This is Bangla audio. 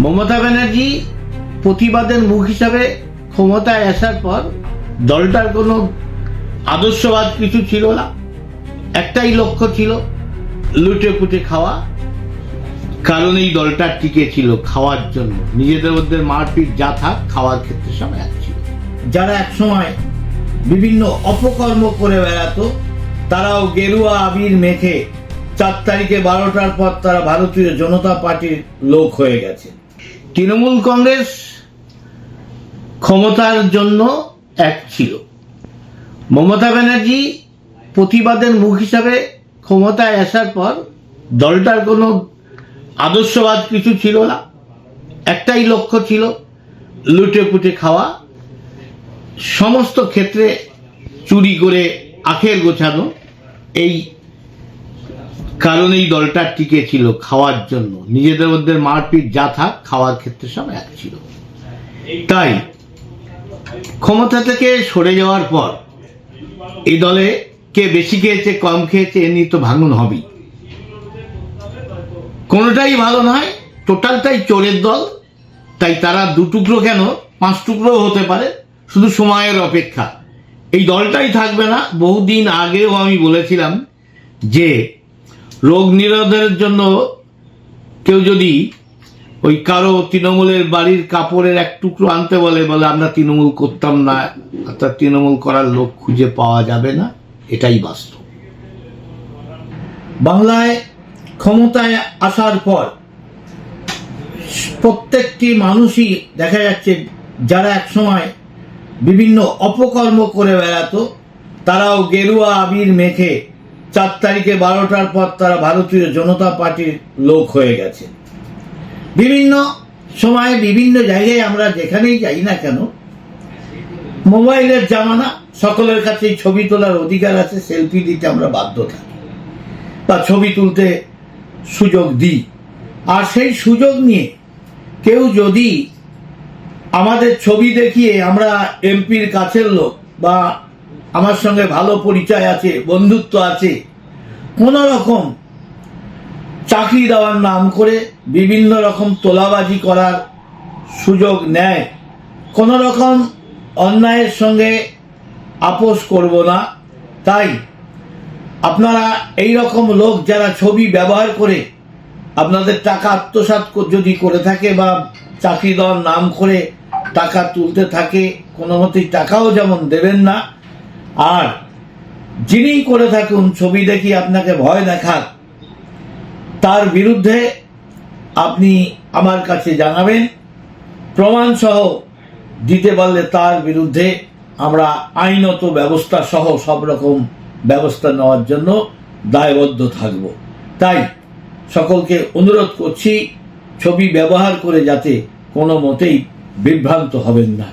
মমতা ব্যানার্জি প্রতিবাদের মুখ হিসাবে ক্ষমতায় আসার পর দলটার কোনো আদর্শবাদ কিছু ছিল না, একটাই লক্ষ্য ছিল লুটে পুটে খাওয়া। কারণ এই দলটা টিকে ছিল খাওয়ার জন্য, নিজেদের মধ্যে মারপিট যা থাক খাওয়ার ক্ষেত্রে সব এক ছিল। যারা একসময় বিভিন্ন অপকর্ম করে বেড়াতো তারাও গেরুয়া আবির মেখে 4 তারিখে 12টার পর তারা ভারতীয় জনতা পার্টির লোক হয়ে গেছে। তৃণমূল কংগ্রেস ক্ষমতার জন্য এক ছিল। মমতা ব্যানার্জি প্রতিবাদের মুখ হিসাবে ক্ষমতায় আসার পর দলটার কোনো আদর্শবাদ কিছু ছিল না, একটাই লক্ষ্য ছিল লুটে পুটে খাওয়া। সমস্ত ক্ষেত্রে চুরি করে আখের গোছানো। এই কারণেই দলটা টিকে ছিল খাওয়ার জন্য, নিজেদের মধ্যে মারপিট যা থাক খাওয়ার ক্ষেত্রে সব এক ছিল। তাই ক্ষমতা থেকে সরে যাওয়ার পর এই দলে কে বেশি খেয়েছে কম খেয়েছে এ নিয়ে তো ভাঙন হবেই। কোনোটাই ভালো নয়, টোটালটাই চোরের দল। তাই তারা 2 টুকরো কেন 5 টুকরো হতে পারে, শুধু সময়ের অপেক্ষা। এই দলটাই থাকবে না। বহুদিন আগেও আমি বলেছিলাম যে রোগ নিরোধের জন্য কেউ যদি ওই কারো তৃণমূলের বাড়ির কাপড়ের 1 টুকরো আনতে বলে আমরা তৃণমূল করতাম না, অর্থাৎ তৃণমূল করার লোক খুঁজে পাওয়া যাবে না, এটাই বাস্তব। বাংলায় ক্ষমতায় আসার পর প্রত্যেকটি মানুষই দেখা যাচ্ছে যারা একসময় বিভিন্ন অপকর্ম করে বেড়াতো তারাও গেরুয়া আবির মেখে 4 তারিখে 12টার পর তারা ভারতীয় জনতা পার্টির লোক হয়ে গেছে। বিভিন্ন সময়ে বিভিন্ন জায়গায় আমরা যেখানেই যাই না কেন, মোবাইলের জামানা, সকলের কাছেই ছবি তোলার অধিকার আছে, সেলফি দিতে আমরা বাধ্য থাকি বা ছবি তুলতে সুযোগ দিই। আর সেই সুযোগ নিয়ে কেউ যদি আমাদের ছবি দেখিয়ে আমরা এমপির কাছের লোক বা আমার সঙ্গে ভালো পরিচয় আছে, বন্ধুত্ব আছে, কোনো রকম চাকরি দেওয়ার নাম করে বিভিন্ন রকম তোলাবাজি করার সুযোগ নেয়, কোনো রকম অন্যায়ের সঙ্গে আপোষ করব না। তাই আপনারা এই রকম লোক যারা ছবি ব্যবহার করে আপনাদের টাকা আত্মসাৎ যদি করে থাকে বা চাকরি দেওয়ার নাম করে টাকা তুলতে থাকে, কোনো মতেই টাকাও যেমন দেবেন না। আর যিনি করে থাকুন ছবি দেখি আপনাকে ভয় দেখাক, তার বিরুদ্ধে আপনি আমার কাছে জানাবেন, প্রমাণ সহ দিতে পারলে তার বিরুদ্ধে আমরা আইনত ব্যবস্থা সহ সব রকম ব্যবস্থা নেওয়ার জন্য দায়বদ্ধ থাকব। তাই সকলকে অনুরোধ করছি ছবি ব্যবহার করে যাতে কোনো মতেই বিভ্রান্ত হবেন না।